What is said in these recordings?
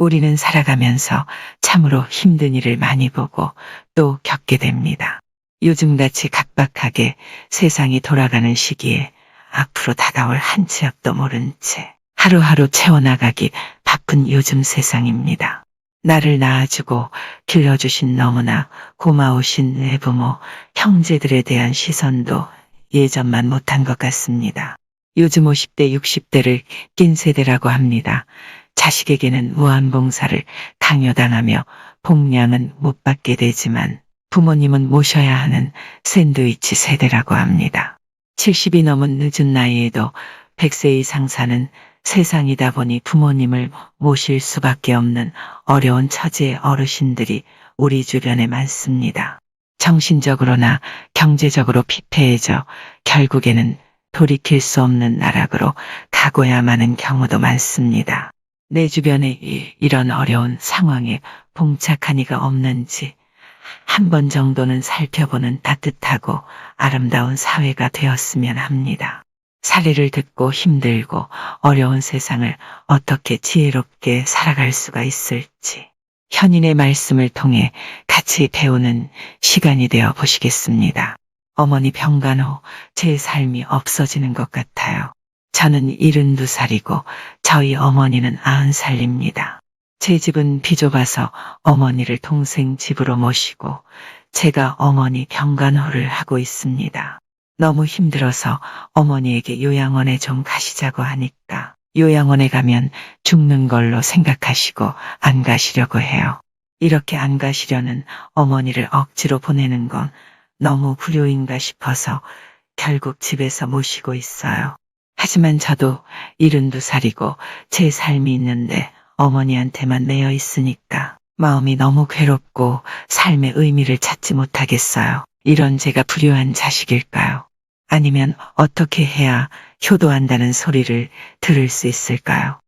우리는 살아가면서 참으로 힘든 일을 많이 보고 또 겪게 됩니다. 요즘같이 각박하게 세상이 돌아가는 시기에 앞으로 다가올 한 치 앞도 모른 채 하루하루 채워나가기 바쁜 요즘 세상입니다. 나를 낳아주고 길러주신 너무나 고마우신 외부모, 형제들에 대한 시선도 예전만 못한 것 같습니다. 요즘 50대, 60대를 낀 세대라고 합니다. 자식에게는 무한봉사를 강요당하며 복량은 못 받게 되지만 부모님은 모셔야 하는 샌드위치 세대라고 합니다. 70이 넘은 늦은 나이에도 100세 이상 사는 세상이다 보니 부모님을 모실 수밖에 없는 어려운 처지의 어르신들이 우리 주변에 많습니다. 정신적으로나 경제적으로 피폐해져 결국에는 돌이킬 수 없는 나락으로 가고야 마는 경우도 많습니다. 내 주변에 이런 어려운 상황에 봉착한 이가 없는지 한 번 정도는 살펴보는 따뜻하고 아름다운 사회가 되었으면 합니다. 사례를 듣고 힘들고 어려운 세상을 어떻게 지혜롭게 살아갈 수가 있을지 현인의 말씀을 통해 같이 배우는 시간이 되어 보시겠습니다. 어머니 병간 후 제 삶이 없어지는 것 같아요. 저는 72살이고 저희 어머니는 90살입니다. 제 집은 비좁아서 어머니를 동생 집으로 모시고 제가 어머니 병간호를 하고 있습니다. 너무 힘들어서 어머니에게 요양원에 좀 가시자고 하니까 요양원에 가면 죽는 걸로 생각하시고 안 가시려고 해요. 이렇게 안 가시려는 어머니를 억지로 보내는 건 너무 불효인가 싶어서 결국 집에서 모시고 있어요. 하지만 저도 72살이고 제 삶이 있는데 어머니한테만 매여 있으니까 마음이 너무 괴롭고 삶의 의미를 찾지 못하겠어요. 이런 제가 불효한 자식일까요? 아니면 어떻게 해야 효도한다는 소리를 들을 수 있을까요?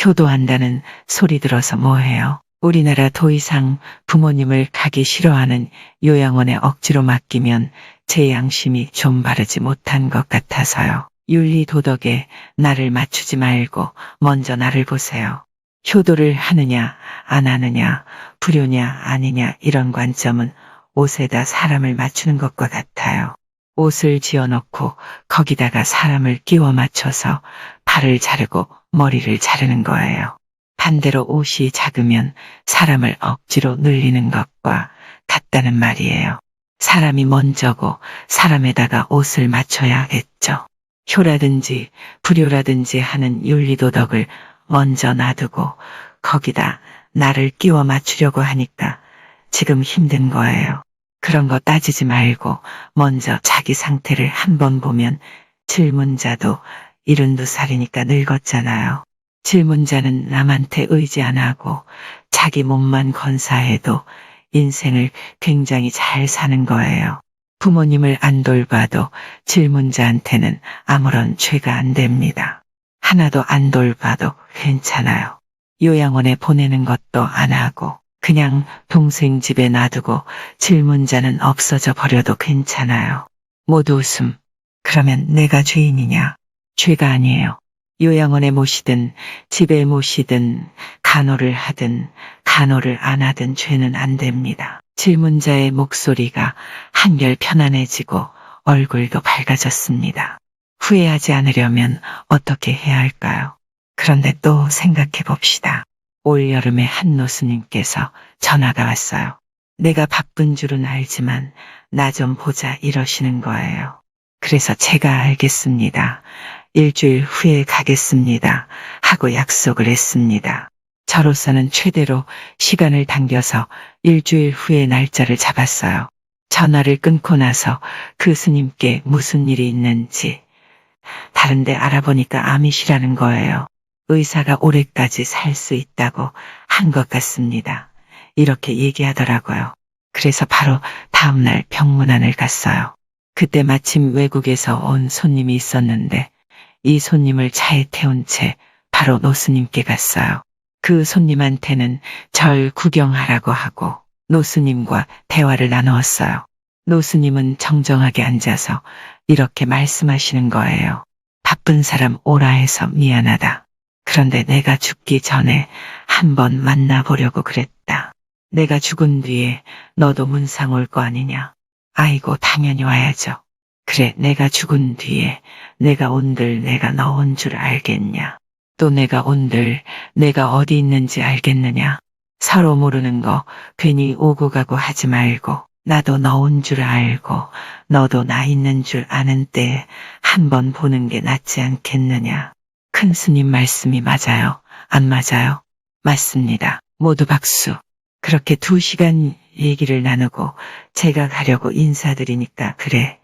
효도한다는 소리 들어서 뭐해요? 우리나라 더 이상 부모님을 가기 싫어하는 요양원에 억지로 맡기면 제 양심이 좀 바르지 못한 것 같아서요. 윤리 도덕에 나를 맞추지 말고 먼저 나를 보세요. 효도를 하느냐 안 하느냐 불효냐 아니냐 이런 관점은 옷에다 사람을 맞추는 것과 같아요. 옷을 지어놓고 거기다가 사람을 끼워 맞춰서 발을 자르고 머리를 자르는 거예요. 반대로 옷이 작으면 사람을 억지로 늘리는 것과 같다는 말이에요. 사람이 먼저고 사람에다가 옷을 맞춰야겠죠. 효라든지 불효라든지 하는 윤리도덕을 먼저 놔두고 거기다 나를 끼워 맞추려고 하니까 지금 힘든 거예요. 그런 거 따지지 말고 먼저 자기 상태를 한번 보면 질문자도 72살이니까 늙었잖아요. 질문자는 남한테 의지 안 하고 자기 몸만 건사해도 인생을 굉장히 잘 사는 거예요. 부모님을 안 돌봐도 질문자한테는 아무런 죄가 안 됩니다. 하나도 안 돌봐도 괜찮아요. 요양원에 보내는 것도 안 하고 그냥 동생 집에 놔두고 질문자는 없어져 버려도 괜찮아요. 모두 웃음. 그러면 내가 죄인이냐? 죄가 아니에요. 요양원에 모시든 집에 모시든 간호를 하든 간호를 안 하든 죄는 안 됩니다. 질문자의 목소리가 한결 편안해지고 얼굴도 밝아졌습니다. 후회하지 않으려면 어떻게 해야 할까요? 그런데 또 생각해 봅시다. 올여름에 한 노수님께서 전화가 왔어요. 내가 바쁜 줄은 알지만 나 좀 보자 이러시는 거예요. 그래서 제가 알겠습니다. 일주일 후에 가겠습니다 하고 약속을 했습니다. 저로서는 최대로 시간을 당겨서 일주일 후에 날짜를 잡았어요. 전화를 끊고 나서 그 스님께 무슨 일이 있는지 다른데 알아보니까 암이시라는 거예요. 의사가 올해까지 살 수 있다고 한 것 같습니다. 이렇게 얘기하더라고요. 그래서 바로 다음날 병문안을 갔어요. 그때 마침 외국에서 온 손님이 있었는데 이 손님을 차에 태운 채 바로 노스님께 갔어요. 그 손님한테는 절 구경하라고 하고 노스님과 대화를 나누었어요. 노스님은 정정하게 앉아서 이렇게 말씀하시는 거예요. 바쁜 사람 오라 해서 미안하다. 그런데 내가 죽기 전에 한번 만나보려고 그랬다. 내가 죽은 뒤에 너도 문상 올 거 아니냐. 아이고, 당연히 와야죠. 그래, 내가 죽은 뒤에 내가 온들 내가 너 온 줄 알겠냐. 또 내가 온들 내가 어디 있는지 알겠느냐. 서로 모르는 거 괜히 오고 가고 하지 말고 나도 너 온 줄 알고 너도 나 있는 줄 아는 때에 한번 보는 게 낫지 않겠느냐. 큰 스님 말씀이 맞아요? 안 맞아요? 맞습니다. 모두 박수. 그렇게 2시간 얘기를 나누고 제가 가려고 인사드리니까 그래,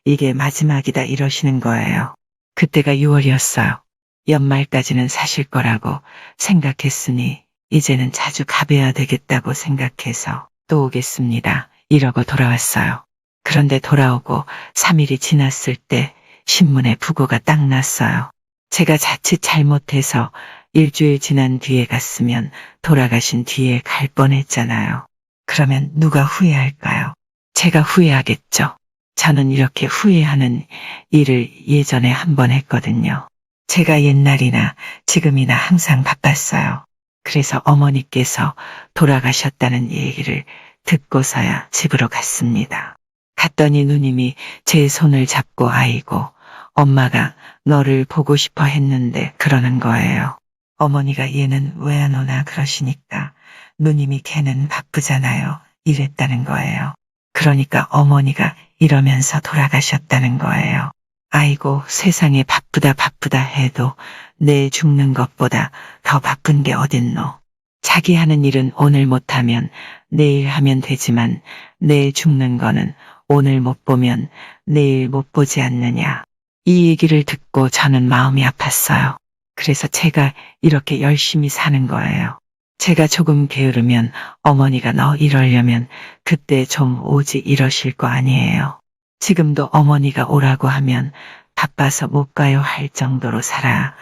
이게 마지막이다 이러시는 거예요. 그때가 6월이었어요. 연말까지는 사실 거라고 생각했으니 이제는 자주 가봐야 되겠다고 생각해서 또 오겠습니다. 이러고 돌아왔어요. 그런데 돌아오고 3일이 지났을 때 신문에 부고가 딱 났어요. 제가 자칫 잘못해서 일주일 지난 뒤에 갔으면 돌아가신 뒤에 갈 뻔했잖아요. 그러면 누가 후회할까요? 제가 후회하겠죠. 저는 이렇게 후회하는 일을 예전에 한 번 했거든요. 제가 옛날이나 지금이나 항상 바빴어요. 그래서 어머니께서 돌아가셨다는 얘기를 듣고서야 집으로 갔습니다. 갔더니 누님이 제 손을 잡고 아이고, 엄마가 너를 보고 싶어 했는데 그러는 거예요. 어머니가 얘는 왜 안 오나 그러시니까 누님이 걔는 바쁘잖아요. 이랬다는 거예요. 그러니까 어머니가 이러면서 돌아가셨다는 거예요. 아이고, 세상에 바쁘다 바쁘다 해도 내 죽는 것보다 더 바쁜 게 어딨노. 자기 하는 일은 오늘 못하면 내일 하면 되지만 내 죽는 거는 오늘 못 보면 내일 못 보지 않느냐. 이 얘기를 듣고 저는 마음이 아팠어요. 그래서 제가 이렇게 열심히 사는 거예요. 제가 조금 게으르면 어머니가 너 이러려면 그때 좀 오지 이러실 거 아니에요. 지금도 어머니가 오라고 하면 바빠서 못 가요 할 정도로 살아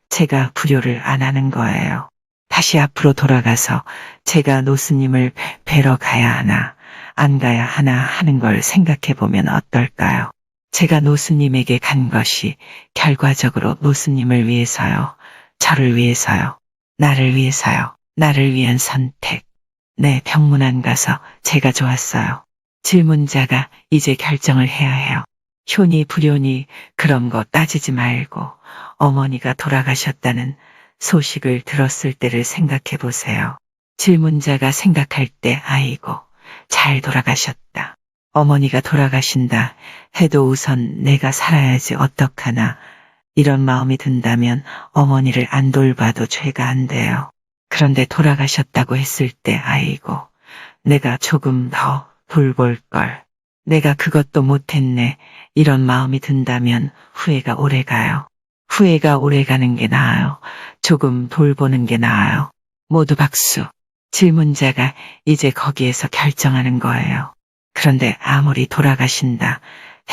제가 불효를 안 하는 거예요. 다시 앞으로 돌아가서 제가 노스님을 뵈러 가야 하나 안 가야 하나 하는 걸 생각해 보면 어떨까요? 제가 노스님에게 간 것이 결과적으로 노스님을 위해서요. 저를 위해서요. 나를 위해서요. 나를 위한 선택. 네, 병문안 가서 제가 좋았어요. 질문자가 이제 결정을 해야 해요. 효니 불효니 그런 거 따지지 말고 어머니가 돌아가셨다는 소식을 들었을 때를 생각해 보세요. 질문자가 생각할 때 아이고, 잘 돌아가셨다. 어머니가 돌아가신다 해도 우선 내가 살아야지 어떡하나 이런 마음이 든다면 어머니를 안 돌봐도 죄가 안 돼요. 그런데 돌아가셨다고 했을 때 아이고, 내가 조금 더 돌볼 걸. 내가 그것도 못했네. 이런 마음이 든다면 후회가 오래가요. 후회가 오래가는 게 나아요. 조금 돌보는 게 나아요. 모두 박수. 질문자가 이제 거기에서 결정하는 거예요. 그런데 아무리 돌아가신다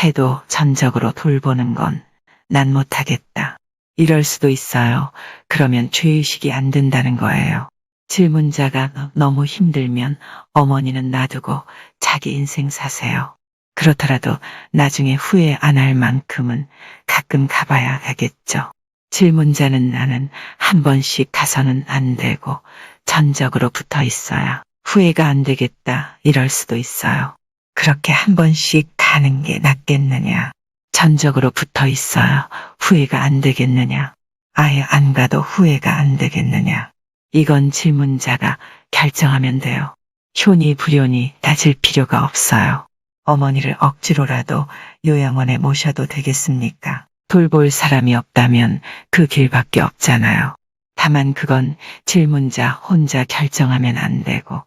해도 전적으로 돌보는 건 난 못하겠다. 이럴 수도 있어요. 그러면 죄의식이 안 든다는 거예요. 질문자가 너무 힘들면 어머니는 놔두고 자기 인생 사세요. 그렇더라도 나중에 후회 안 할 만큼은 가끔 가봐야 하겠죠. 질문자는 나는 한 번씩 가서는 안 되고 전적으로 붙어 있어야 후회가 안 되겠다 이럴 수도 있어요. 그렇게 한 번씩 가는 게 낫겠느냐. 전적으로 붙어 있어야 후회가 안 되겠느냐. 아예 안 가도 후회가 안 되겠느냐. 이건 질문자가 결정하면 돼요. 효니 불효니 따질 필요가 없어요. 어머니를 억지로라도 요양원에 모셔도 되겠습니까? 돌볼 사람이 없다면 그 길밖에 없잖아요. 다만 그건 질문자 혼자 결정하면 안 되고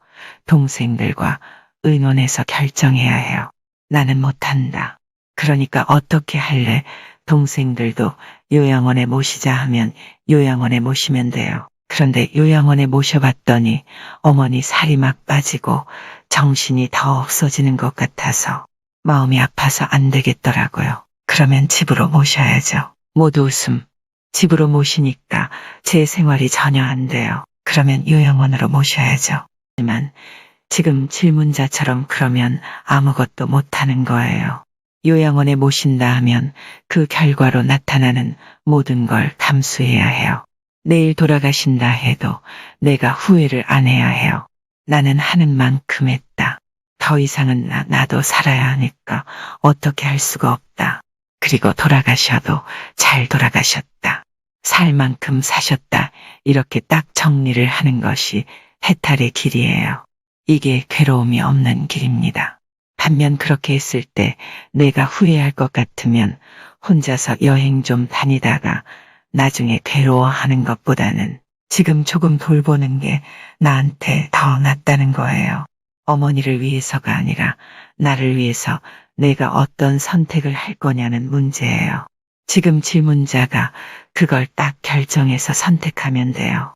동생들과 의논해서 결정해야 해요. 나는 못한다. 그러니까 어떻게 할래? 동생들도 요양원에 모시자 하면 요양원에 모시면 돼요. 그런데 요양원에 모셔봤더니 어머니 살이 막 빠지고 정신이 더 없어지는 것 같아서 마음이 아파서 안 되겠더라고요. 그러면 집으로 모셔야죠. 모두 웃음. 집으로 모시니까 제 생활이 전혀 안 돼요. 그러면 요양원으로 모셔야죠. 하지만 지금 질문자처럼 그러면 아무것도 못하는 거예요. 요양원에 모신다 하면 그 결과로 나타나는 모든 걸 감수해야 해요. 내일 돌아가신다 해도 내가 후회를 안 해야 해요. 나는 하는 만큼 했다. 더 이상은 나도 살아야 하니까 어떻게 할 수가 없다. 그리고 돌아가셔도 잘 돌아가셨다. 살 만큼 사셨다. 이렇게 딱 정리를 하는 것이 해탈의 길이에요. 이게 괴로움이 없는 길입니다. 반면 그렇게 했을 때 내가 후회할 것 같으면 혼자서 여행 좀 다니다가 나중에 괴로워하는 것보다는 지금 조금 돌보는 게 나한테 더 낫다는 거예요. 어머니를 위해서가 아니라 나를 위해서 내가 어떤 선택을 할 거냐는 문제예요. 지금 질문자가 그걸 딱 결정해서 선택하면 돼요.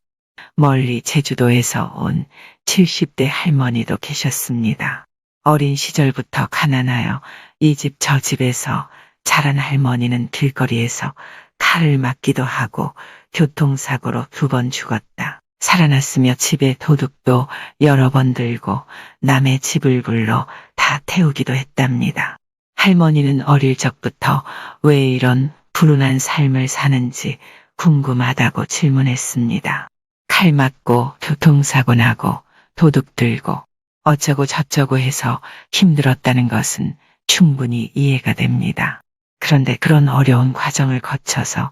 멀리 제주도에서 온 70대 할머니도 계셨습니다. 어린 시절부터 가난하여 이 집 저 집에서 자란 할머니는 길거리에서 칼을 맞기도 하고 교통사고로 2번 죽었다. 살아났으며 집에 도둑도 여러 번 들고 남의 집을 불러 다 태우기도 했답니다. 할머니는 어릴 적부터 왜 이런 불운한 삶을 사는지 궁금하다고 질문했습니다. 칼 맞고 교통사고 나고 도둑 들고 어쩌고 저쩌고 해서 힘들었다는 것은 충분히 이해가 됩니다. 그런데 그런 어려운 과정을 거쳐서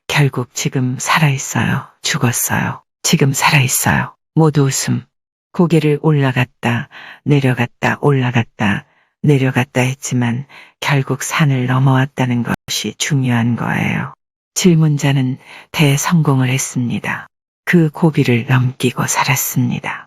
결국 지금 살아있어요. 죽었어요. 지금 살아있어요. 모두 웃음. 고개를 올라갔다 내려갔다 올라갔다 내려갔다 했지만 결국 산을 넘어왔다는 것이 중요한 거예요. 질문자는 대성공을 했습니다. 그 고비를 넘기고 살았습니다.